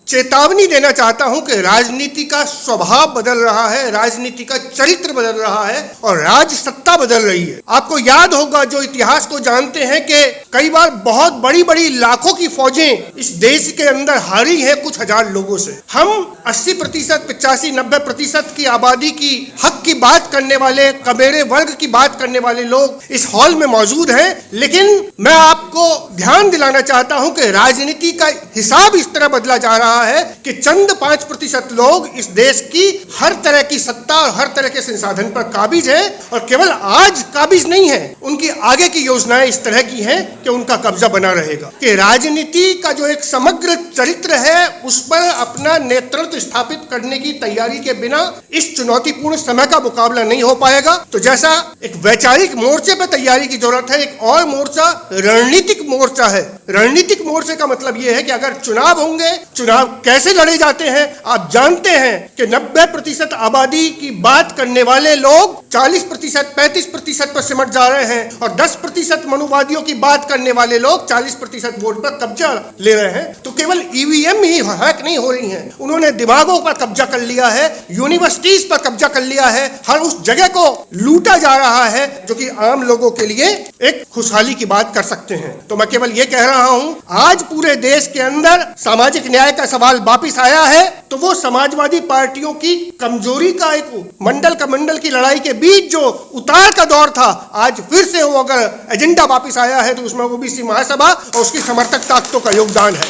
चेतावनी देना चाहता हूं कि राजनीति का स्वभाव बदल रहा है, राजनीति का चरित्र बदल रहा है और राज सत्ता बदल रही है। आपको याद होगा, जो इतिहास को जानते हैं, कि कई बार बहुत बड़ी बड़ी लाखों की फौजें इस देश के अंदर हारी हैं कुछ हजार लोगों से। हम 80%, 85, 90% की आबादी की हक की बात करने वाले, कमेरे वर्ग की बात करने वाले लोग इस हॉल में मौजूद हैं, लेकिन मैं आपको ध्यान दिलाना चाहता हूं कि राजनीति का हिसाब इस तरह बदला जा रहा है कि चंद 5% लोग इस देश की हर तरह की सत्ता और हर तरह के संसाधन पर काबिज हैं, और केवल आज काबिज नहीं है, उनकी आगे की योजनाएं इस तरह की हैं कि उनका कब्जा बना रहेगा। कि राजनीति का जो एक समग्र चरित्र है उस पर अपना नेतृत्व स्थापित करने की तैयारी के बिना इस चुनौतीपूर्ण समय का मुकाबला नहीं हो पाएगा। तो जैसा एक वैचारिक मोर्चे पर तैयारी की जरूरत है, एक और मोर्चा रणनीतिक मोर्चा है। रणनीतिक मोर्चे का मतलब यह है कि अगर चुनाव होंगे, चुनाव कैसे लड़े जाते हैं आप जानते हैं कि 90% आबादी की बात करने वाले लोग 40%, 35% पर सिमट जा रहे हैं, और 10% मनुवादियों की बात करने वाले लोग 40% वोट पर कब्जा ले रहे हैं। तो केवल ईवीएम ही हैक नहीं हो रही हैं, उन्होंने दिमागों पर कब्जा कर लिया है, यूनिवर्सिटीज पर कब्जा कर लिया है, हर उस जगह को लूटा जा रहा है जो कि आम लोगों के लिए एक खुशहाली की बात कर सकते हैं। तो मैं केवल ये कह रहा हूं, आज पूरे देश के अंदर सामाजिक न्याय का सवाल वापिस आया है, तो वो समाजवादी पार्टियों की कमजोरी का एक मंडल की लड़ाई के बीच जो उतार का दौर था, आज फिर से वो अगर एजेंडा वापिस आया है तो उसमें ओबीसी महासभा और उसकी समर्थक ताकतों का योगदान है।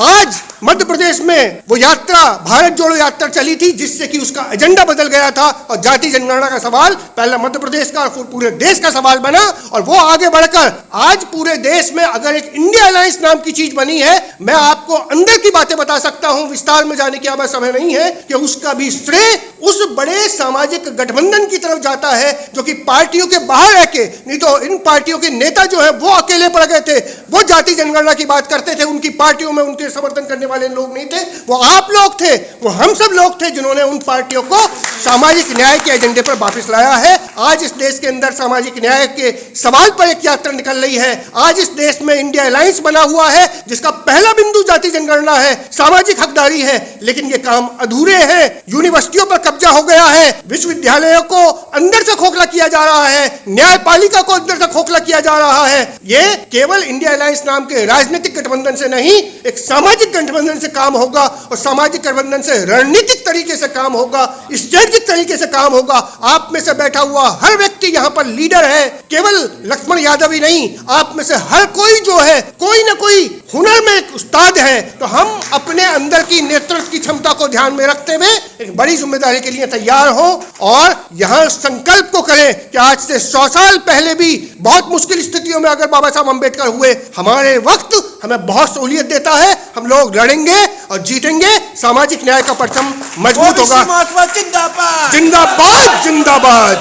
आज मध्य प्रदेश में वो यात्रा, भारत जोड़ो यात्रा चली थी, जिससे कि उसका एजेंडा बदल गया था और जाति जनगणना का सवाल पहले मध्य प्रदेश का और पूरे देश का सवाल बना, और वो आगे बढ़कर आज पूरे देश में अगर एक इंडिया अलायंस नाम की चीज बनी है, मैं आपको अंदर की बातें बता सकता हूं, विस्तार में जाने की अब समय नहीं है, कि उसका भी श्रेय उस बड़े सामाजिक गठबंधन की तरफ जाता है जो कि पार्टियों के बाहर रह के, नहीं तो इन पार्टियों के नेता जो है वो अकेले पड़ गए थे, वो जाति जनगणना की बात करते थे, उनकी पार्टियों में उनके समर्थन करने वाले लोग नहीं थे, वो आप लोग थे, वो हम सब लोग थे जिन्होंने उन पार्टियों को सामाजिक न्याय के एजेंडे पर वापस लाया है। आज इस देश के अंदर सामाजिक न्याय के सवाल पर एक यात्रा निकल रही है। आज इस देश में इंडिया अलायंस बना हुआ है, जिसका पहला बिंदु जाति जनगणना है, सामाजिक हकदारी है, लेकिन ये काम अधूरे हैं। यूनिवर्सिटियों पर कब्जा हो गया है, विश्वविद्यालयों को अंदर से खोखला किया जा रहा है, न्यायपालिका को अंदर से खोखला किया जा रहा है। ये केवल इंडिया अलायंस नाम के राजनीतिक गठबंधन से नहीं, एक सामाजिक गठबंधन से काम होगा, और सामाजिक गठबंधन से रणनीतिक तरीके से काम होगा, स्ट्रेटेजिक तरीके से काम होगा। आप में से बैठा हुआ हर व्यक्ति यहाँ पर लीडर है, केवल लक्ष्मण यादव ही नहीं, आप में से हर कोई जो है कोई ना कोई हुनर में एक उस्ताद है। तो हम अपने अंदर की नेतृत्व की क्षमता को ध्यान में रखते हुए एक बड़ी जिम्मेदारी के लिए तैयार हो, और यहाँ संकल्प को करें कि आज से 100 साल पहले भी बहुत मुश्किल स्थितियों में अगर बाबा साहब अम्बेडकर हुए, हमारे वक्त हमें बहुत सहूलियत देता है, हम लोग लड़ेंगे और जीतेंगे, सामाजिक न्याय का परचम मजबूत होगा। जिंदाबाद जिंदाबाद जिंदाबाद।